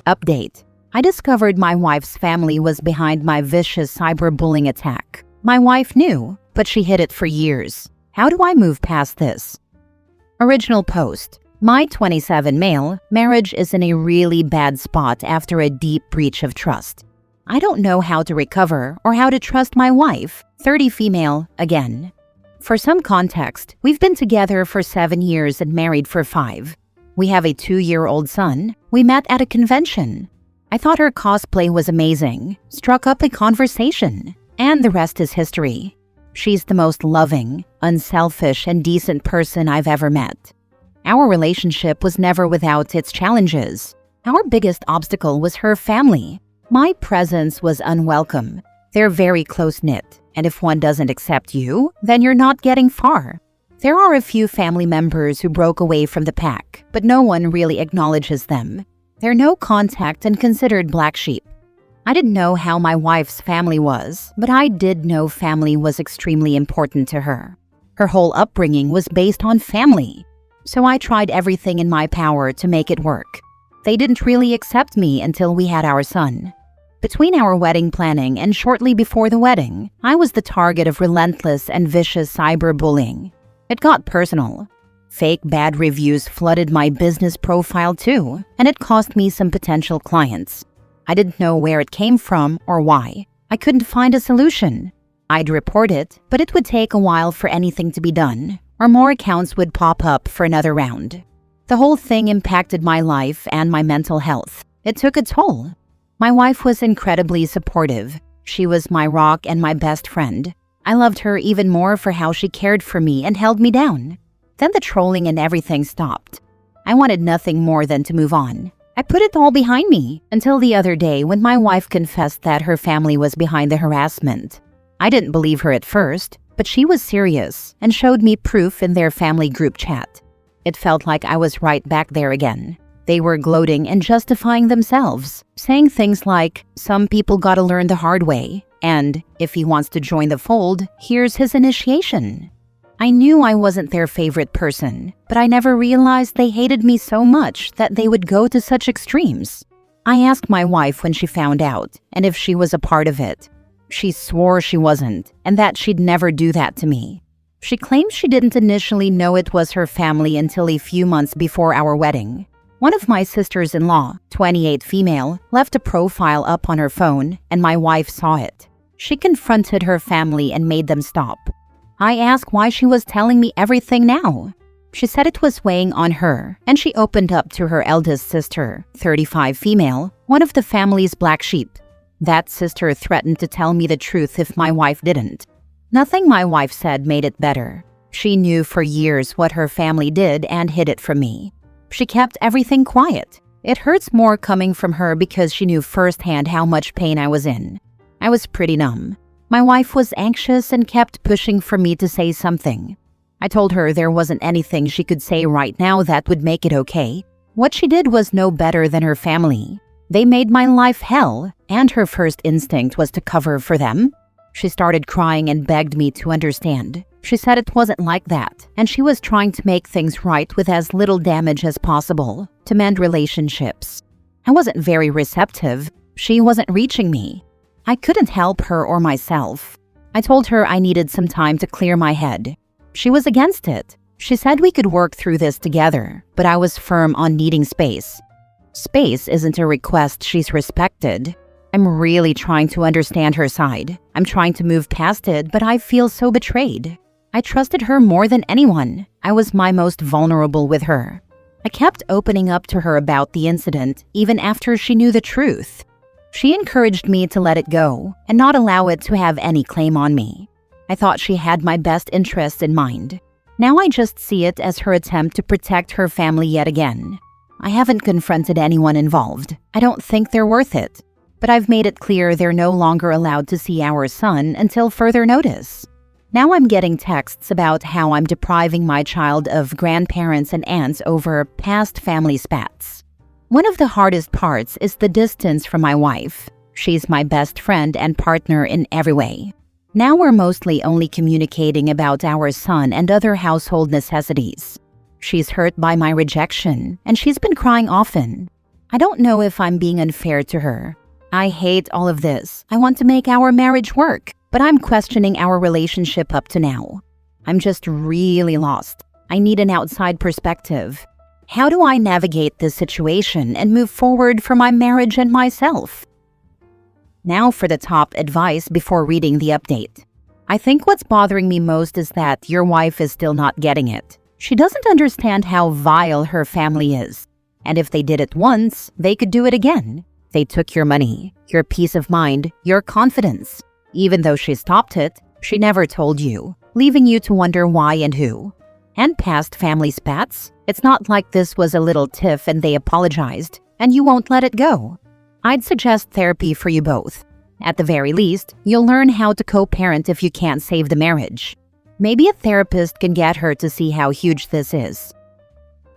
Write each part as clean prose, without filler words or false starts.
Update. I discovered my wife's family was behind my vicious cyberbullying attack. My wife knew, but she hid it for years. How do I move past this? Original post. My 27 male marriage is in a really bad spot after a deep breach of trust. I don't know how to recover or how to trust my wife, 30 female, again. For some context, we've been together for 7 years and married for 5. We have a 2-year-old son. We met at a convention. I thought her cosplay was amazing, struck up a conversation, and the rest is history. She's the most loving, unselfish, and decent person I've ever met. Our relationship was never without its challenges. Our biggest obstacle was her family. My presence was unwelcome. They're very close-knit, and if one doesn't accept you, then you're not getting far. There are a few family members who broke away from the pack, but no one really acknowledges them. They're no contact and considered black sheep. I didn't know how my wife's family was, but I did know family was extremely important to her. Her whole upbringing was based on family. So I tried everything in my power to make it work. They didn't really accept me until we had our son. Between our wedding planning and shortly before the wedding, I was the target of relentless and vicious cyberbullying. It got personal. Fake bad reviews flooded my business profile too, and it cost me some potential clients. I didn't know where it came from or why. I couldn't find a solution. I'd report it, but it would take a while for anything to be done, or more accounts would pop up for another round. The whole thing impacted my life and my mental health. It took a toll. My wife was incredibly supportive. She was my rock and my best friend. I loved her even more for how she cared for me and held me down. Then the trolling and everything stopped. I wanted nothing more than to move on. I put it all behind me until the other day when my wife confessed that her family was behind the harassment. I didn't believe her at first, but she was serious and showed me proof in their family group chat. It felt like I was right back there again. They were gloating and justifying themselves, saying things like, "Some people gotta learn the hard way," and "If he wants to join the fold, here's his initiation." I knew I wasn't their favorite person, but I never realized they hated me so much that they would go to such extremes. I asked my wife when she found out, and if she was a part of it. She swore she wasn't, and that she'd never do that to me. She claims she didn't initially know it was her family until a few months before our wedding. One of my sisters-in-law, 28 female, left a profile up on her phone, and my wife saw it. She confronted her family and made them stop. I asked why she was telling me everything now. She said it was weighing on her, and she opened up to her eldest sister, 35 female, one of the family's black sheep. That sister threatened to tell me the truth if my wife didn't. Nothing my wife said made it better. She knew for years what her family did and hid it from me. She kept everything quiet. It hurts more coming from her because she knew firsthand how much pain I was in. I was pretty numb. My wife was anxious and kept pushing for me to say something. I told her there wasn't anything she could say right now that would make it okay. What she did was no better than her family. They made my life hell, and her first instinct was to cover for them. She started crying and begged me to understand. She said it wasn't like that, and she was trying to make things right with as little damage as possible, to mend relationships. I wasn't very receptive. She wasn't reaching me. I couldn't help her or myself. I told her I needed some time to clear my head. She was against it. She said we could work through this together, but I was firm on needing space. Space isn't a request she's respected. I'm really trying to understand her side. I'm trying to move past it, but I feel so betrayed. I trusted her more than anyone. I was my most vulnerable with her. I kept opening up to her about the incident, even after she knew the truth. She encouraged me to let it go and not allow it to have any claim on me. I thought she had my best interests in mind. Now I just see it as her attempt to protect her family yet again. I haven't confronted anyone involved. I don't think they're worth it. But I've made it clear they're no longer allowed to see our son until further notice. Now I'm getting texts about how I'm depriving my child of grandparents and aunts over past family spats. One of the hardest parts is the distance from my wife. She's my best friend and partner in every way. Now we're mostly only communicating about our son and other household necessities. She's hurt by my rejection, and she's been crying often. I don't know if I'm being unfair to her. I hate all of this. I want to make our marriage work, but I'm questioning our relationship up to now. I'm just really lost. I need an outside perspective. How do I navigate this situation and move forward for my marriage and myself? Now for the top advice before reading the update. I think what's bothering me most is that your wife is still not getting it. She doesn't understand how vile her family is. And if they did it once, they could do it again. They took your money, your peace of mind, your confidence. Even though she stopped it, she never told you, leaving you to wonder why and who. And past family spats, it's not like this was a little tiff and they apologized, and you won't let it go. I'd suggest therapy for you both. At the very least, you'll learn how to co-parent if you can't save the marriage. Maybe a therapist can get her to see how huge this is.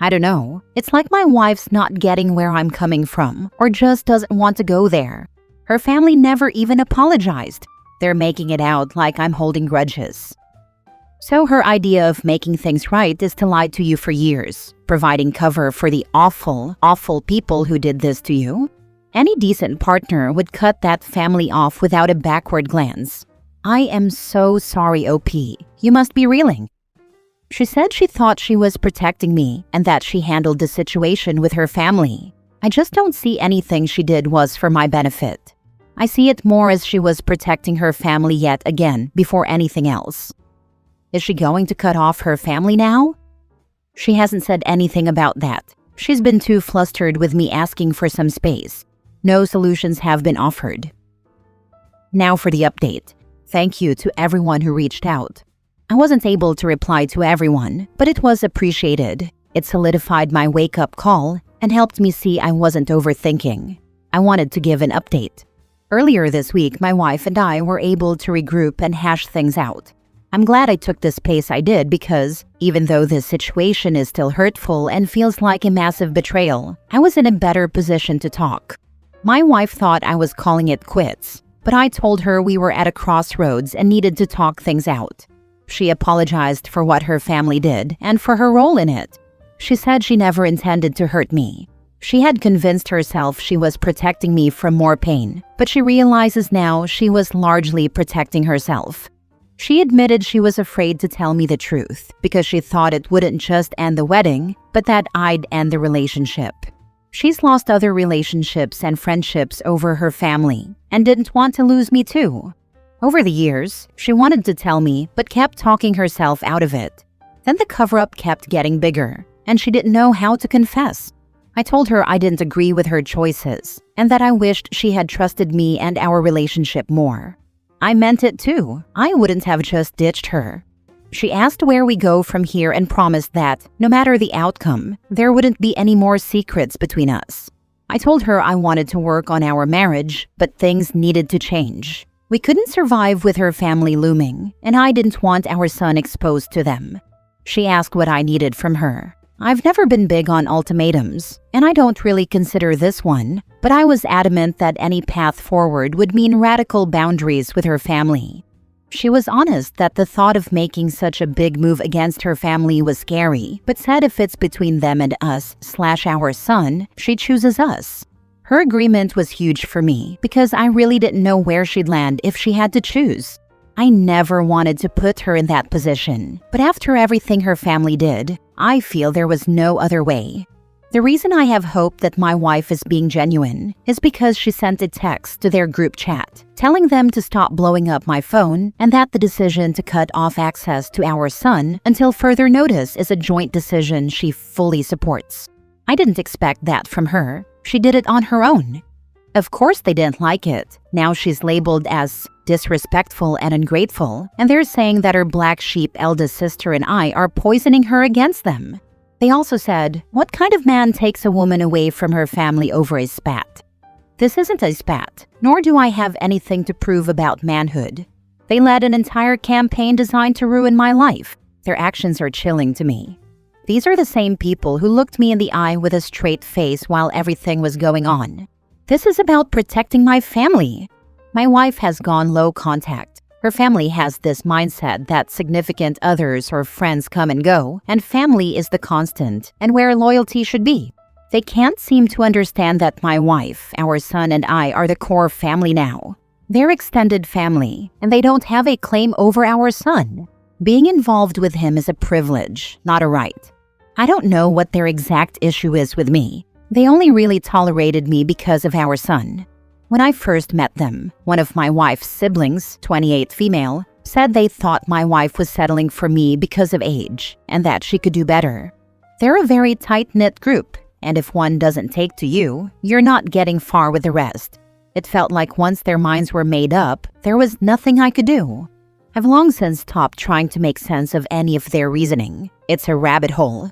I don't know. It's like my wife's not getting where I'm coming from, or just doesn't want to go there. Her family never even apologized. They're making it out like I'm holding grudges. So her idea of making things right is to lie to you for years, providing cover for the awful, awful people who did this to you. Any decent partner would cut that family off without a backward glance. I am so sorry, OP. You must be reeling. She said she thought she was protecting me and that she handled the situation with her family. I just don't see anything she did was for my benefit. I see it more as she was protecting her family yet again before anything else. Is she going to cut off her family now? She hasn't said anything about that. She's been too flustered with me asking for some space. No solutions have been offered. Now for the update. Thank you to everyone who reached out. I wasn't able to reply to everyone, but it was appreciated. It solidified my wake-up call and helped me see I wasn't overthinking. I wanted to give an update. Earlier this week, my wife and I were able to regroup and hash things out. I'm glad I took the space I did because, even though this situation is still hurtful and feels like a massive betrayal, I was in a better position to talk. My wife thought I was calling it quits, but I told her we were at a crossroads and needed to talk things out. She apologized for what her family did and for her role in it. She said she never intended to hurt me. She had convinced herself she was protecting me from more pain, but she realizes now she was largely protecting herself. She admitted she was afraid to tell me the truth because she thought it wouldn't just end the wedding, but that I'd end the relationship. She's lost other relationships and friendships over her family and didn't want to lose me too. Over the years, she wanted to tell me but kept talking herself out of it. Then the cover-up kept getting bigger, and she didn't know how to confess. I told her I didn't agree with her choices and that I wished she had trusted me and our relationship more. I meant it too. I wouldn't have just ditched her. She asked where we go from here and promised that, no matter the outcome, there wouldn't be any more secrets between us. I told her I wanted to work on our marriage, but things needed to change. We couldn't survive with her family looming, and I didn't want our son exposed to them. She asked what I needed from her. I've never been big on ultimatums, and I don't really consider this one, but I was adamant that any path forward would mean radical boundaries with her family. She was honest that the thought of making such a big move against her family was scary, but said if it's between them and us/our son, she chooses us. Her agreement was huge for me because I really didn't know where she'd land if she had to choose. I never wanted to put her in that position, but after everything her family did, I feel there was no other way. The reason I have hope that my wife is being genuine is because she sent a text to their group chat, telling them to stop blowing up my phone and that the decision to cut off access to our son until further notice is a joint decision she fully supports. I didn't expect that from her. She did it on her own. Of course they didn't like it. Now she's labeled as disrespectful and ungrateful, and they're saying that her black sheep eldest sister and I are poisoning her against them. They also said, what kind of man takes a woman away from her family over a spat? This isn't a spat, nor do I have anything to prove about manhood. They led an entire campaign designed to ruin my life. Their actions are chilling to me. These are the same people who looked me in the eye with a straight face while everything was going on. This is about protecting my family. My wife has gone low contact. Her family has this mindset that significant others or friends come and go, and family is the constant and where loyalty should be. They can't seem to understand that my wife, our son, and I are the core family now. They're extended family, and they don't have a claim over our son. Being involved with him is a privilege, not a right. I don't know what their exact issue is with me. They only really tolerated me because of our son. When I first met them, one of my wife's siblings, 28 female, said they thought my wife was settling for me because of age and that she could do better. They're a very tight-knit group, and if one doesn't take to you, you're not getting far with the rest. It felt like once their minds were made up, there was nothing I could do. I've long since stopped trying to make sense of any of their reasoning. It's a rabbit hole.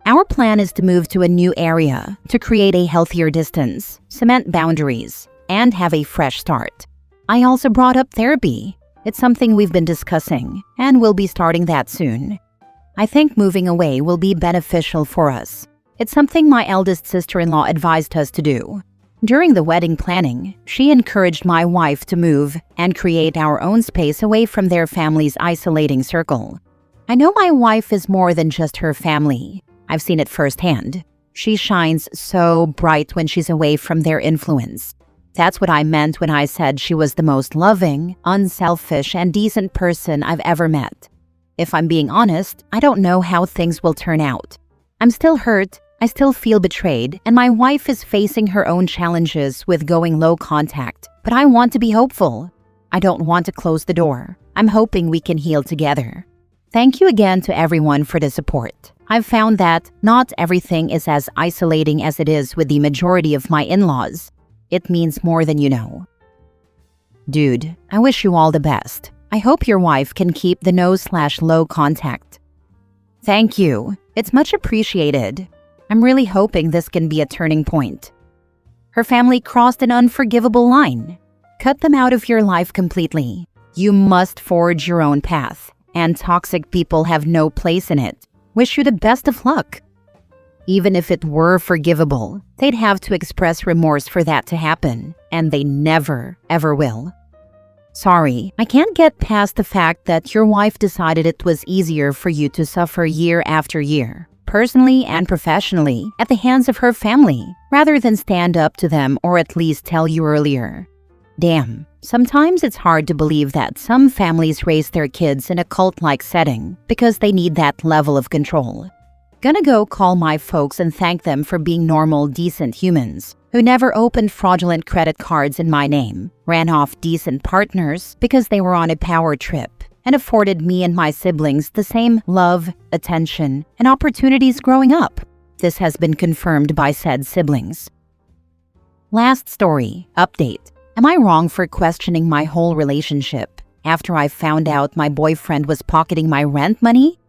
Our plan is to move to a new area, to create a healthier distance, cement boundaries, and have a fresh start. I also brought up therapy. It's something we've been discussing, and we'll be starting that soon. I think moving away will be beneficial for us. It's something my eldest sister-in-law advised us to do. During the wedding planning, she encouraged my wife to move and create our own space away from their family's isolating circle. I know my wife is more than just her family. I've seen it firsthand. She shines so bright when she's away from their influence. That's what I meant when I said she was the most loving, unselfish, and decent person I've ever met. If I'm being honest, I don't know how things will turn out. I'm still hurt, I still feel betrayed, and my wife is facing her own challenges with going low contact, but I want to be hopeful. I don't want to close the door. I'm hoping we can heal together. Thank you again to everyone for the support. I've found that not everything is as isolating as it is with the majority of my in-laws. It means more than you know. Dude, I wish you all the best. I hope your wife can keep the no/low contact. Thank you. It's much appreciated. I'm really hoping this can be a turning point. Her family crossed an unforgivable line. Cut them out of your life completely. You must forge your own path, and toxic people have no place in it. Wish you the best of luck. Even if it were forgivable, they'd have to express remorse for that to happen, and they never, ever will. Sorry, I can't get past the fact that your wife decided it was easier for you to suffer year after year, personally and professionally, at the hands of her family, rather than stand up to them or at least tell you earlier. Damn, sometimes it's hard to believe that some families raise their kids in a cult-like setting because they need that level of control. Gonna go call my folks and thank them for being normal, decent humans who never opened fraudulent credit cards in my name, ran off decent partners because they were on a power trip, and afforded me and my siblings the same love, attention, and opportunities growing up. This has been confirmed by said siblings. Last story, update. Am I wrong for questioning my whole relationship after I found out my boyfriend was pocketing my rent money?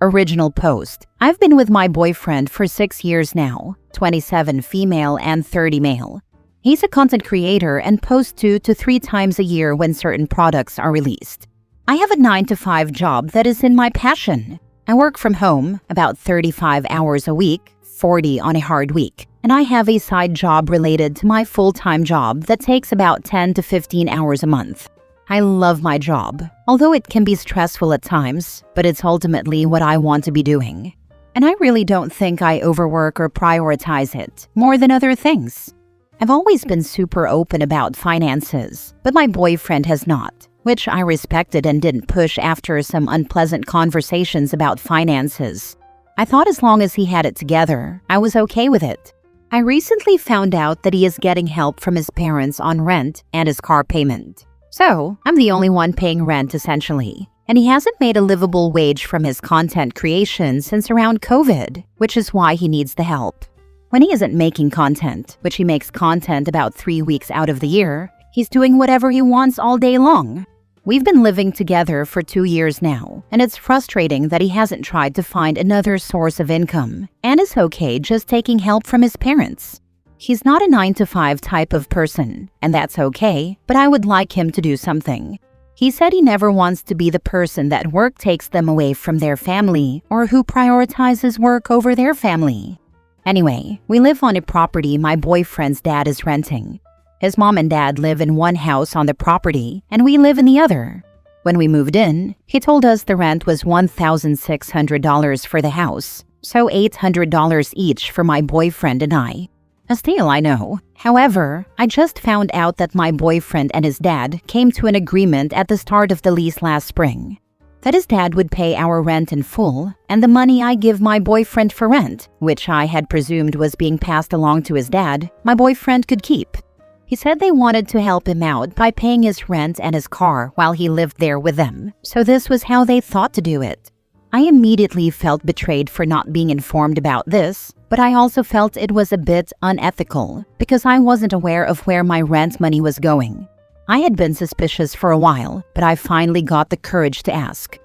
Original post. I've been with my boyfriend for 6 years now, 27 female and 30 male. He's a content creator and posts 2 to 3 times a year when certain products are released. I have a 9-to-5 job that is in my passion. I work from home about 35 hours a week, 40 on a hard week, and I have a side job related to my full-time job that takes about 10 to 15 hours a month. I love my job, although it can be stressful at times, but it's ultimately what I want to be doing. And I really don't think I overwork or prioritize it more than other things. I've always been super open about finances, but my boyfriend has not, which I respected and didn't push after some unpleasant conversations about finances. I thought as long as he had it together, I was okay with it. I recently found out that he is getting help from his parents on rent and his car payment. So, I'm the only one paying rent essentially, and he hasn't made a livable wage from his content creation since around COVID, which is why he needs the help. When he isn't making content, which he makes content about 3 weeks out of the year, he's doing whatever he wants all day long. We've been living together for 2 years now, and it's frustrating that he hasn't tried to find another source of income, and is okay just taking help from his parents. He's not a 9-to-5 type of person, and that's okay, but I would like him to do something. He said he never wants to be the person that work takes them away from their family or who prioritizes work over their family. Anyway, we live on a property my boyfriend's dad is renting. His mom and dad live in one house on the property, and we live in the other. When we moved in, he told us the rent was $1,600 for the house, so $800 each for my boyfriend and I. A steal, I know. However, I just found out that my boyfriend and his dad came to an agreement at the start of the lease last spring. That his dad would pay our rent in full, and the money I give my boyfriend for rent, which I had presumed was being passed along to his dad, my boyfriend could keep. He said they wanted to help him out by paying his rent and his car while he lived there with them, so this was how they thought to do it. I immediately felt betrayed for not being informed about this, but I also felt it was a bit unethical because I wasn't aware of where my rent money was going. I had been suspicious for a while, but I finally got the courage to ask.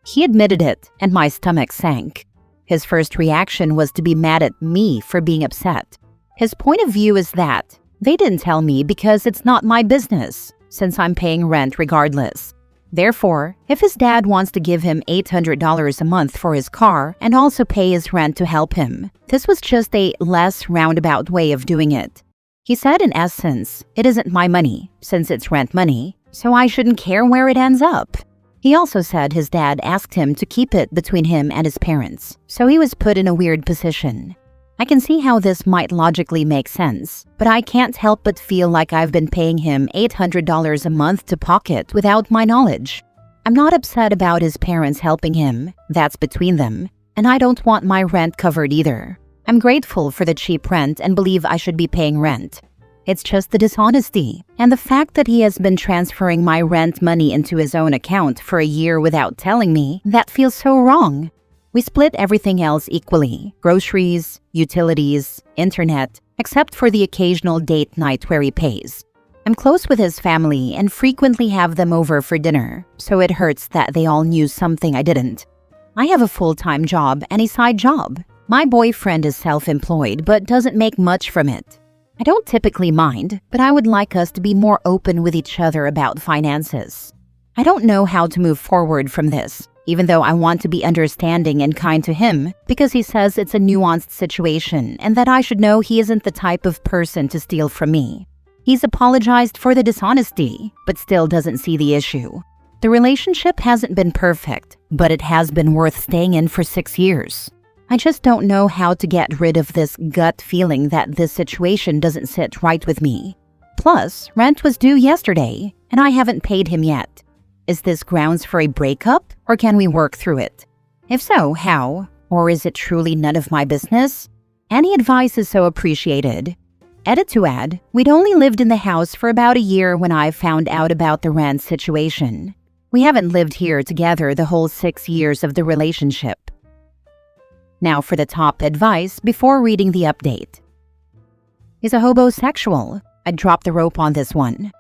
He admitted it, and my stomach sank. His first reaction was to be mad at me for being upset. His point of view is that they didn't tell me because it's not my business, since I'm paying rent regardless. Therefore, if his dad wants to give him $800 a month for his car and also pay his rent to help him, this was just a less roundabout way of doing it. He said in essence, it isn't my money, since it's rent money, so I shouldn't care where it ends up. He also said his dad asked him to keep it between him and his parents, so he was put in a weird position. I can see how this might logically make sense, but I can't help but feel like I've been paying him $800 a month to pocket without my knowledge. I'm not upset about his parents helping him, that's between them, and I don't want my rent covered either. I'm grateful for the cheap rent and believe I should be paying rent. It's just the dishonesty and the fact that he has been transferring my rent money into his own account for a year without telling me that feels so wrong. We split everything else equally: groceries, utilities, internet, except for the occasional date night where he pays. I'm close with his family and frequently have them over for dinner, so it hurts that they all knew something I didn't. I have a full-time job and a side job. My boyfriend is self-employed but doesn't make much from it. I don't typically mind, but I would like us to be more open with each other about finances. I don't know how to move forward from this, even though I want to be understanding and kind to him because he says it's a nuanced situation and that I should know he isn't the type of person to steal from me. He's apologized for the dishonesty, but still doesn't see the issue. The relationship hasn't been perfect, but it has been worth staying in for 6 years. I just don't know how to get rid of this gut feeling that this situation doesn't sit right with me. Plus, rent was due yesterday, and I haven't paid him yet. Is this grounds for a breakup, or can we work through it? If so, how? Or is it truly none of my business? Any advice is so appreciated. Edit to add, we'd only lived in the house for about a year when I found out about the rent situation. We haven't lived here together the whole 6 years of the relationship. Now for the top advice before reading the update. Is a hobosexual? I'd drop the rope on this one.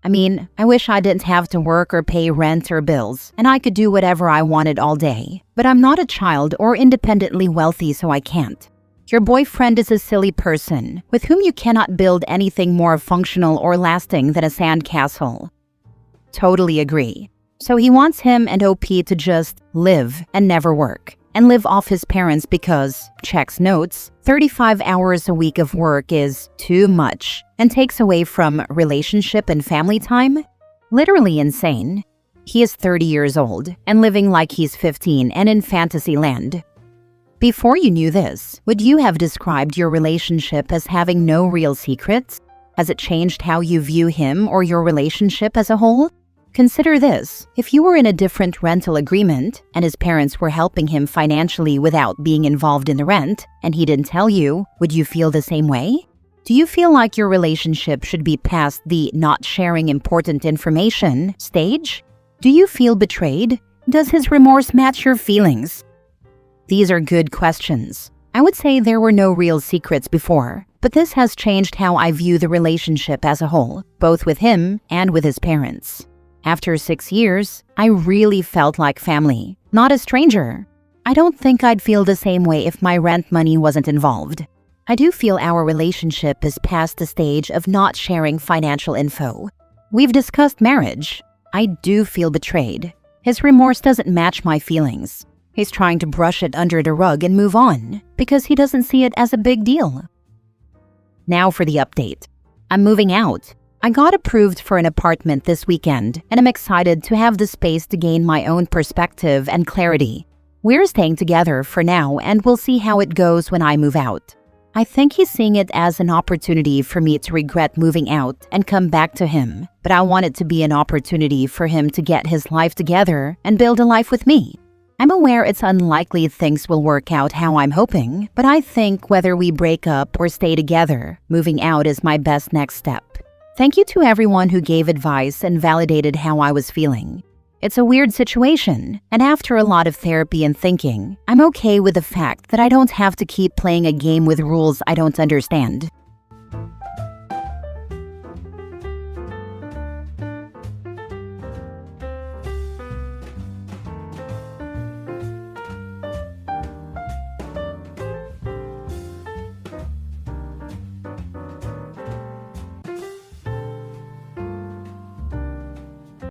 I mean, I wish I didn't have to work or pay rent or bills, and I could do whatever I wanted all day. But I'm not a child or independently wealthy, so I can't. Your boyfriend is a silly person with whom you cannot build anything more functional or lasting than a sandcastle. Totally agree. So he wants him and OP to just live and never work, and live off his parents because, checks notes, 35 hours a week of work is too much and takes away from relationship and family time? Literally insane. He is 30 years old and living like he's 15 and in fantasy land. Before you knew this, would you have described your relationship as having no real secrets? Has it changed how you view him or your relationship as a whole? Consider this. If you were in a different rental agreement and his parents were helping him financially without being involved in the rent, and he didn't tell you, would you feel the same way? Do you feel like your relationship should be past the not sharing important information stage? Do you feel betrayed? Does his remorse match your feelings? These are good questions. I would say there were no real secrets before, but this has changed how I view the relationship as a whole, both with him and with his parents. After 6 years, I really felt like family, not a stranger. I don't think I'd feel the same way if my rent money wasn't involved. I do feel our relationship is past the stage of not sharing financial info. We've discussed marriage. I do feel betrayed. His remorse doesn't match my feelings. He's trying to brush it under the rug and move on because he doesn't see it as a big deal. Now for the update. I'm moving out. I got approved for an apartment this weekend, and I'm excited to have the space to gain my own perspective and clarity. We're staying together for now and we'll see how it goes when I move out. I think he's seeing it as an opportunity for me to regret moving out and come back to him, but I want it to be an opportunity for him to get his life together and build a life with me. I'm aware it's unlikely things will work out how I'm hoping, but I think whether we break up or stay together, moving out is my best next step. Thank you to everyone who gave advice and validated how I was feeling. It's a weird situation, and after a lot of therapy and thinking, I'm okay with the fact that I don't have to keep playing a game with rules I don't understand.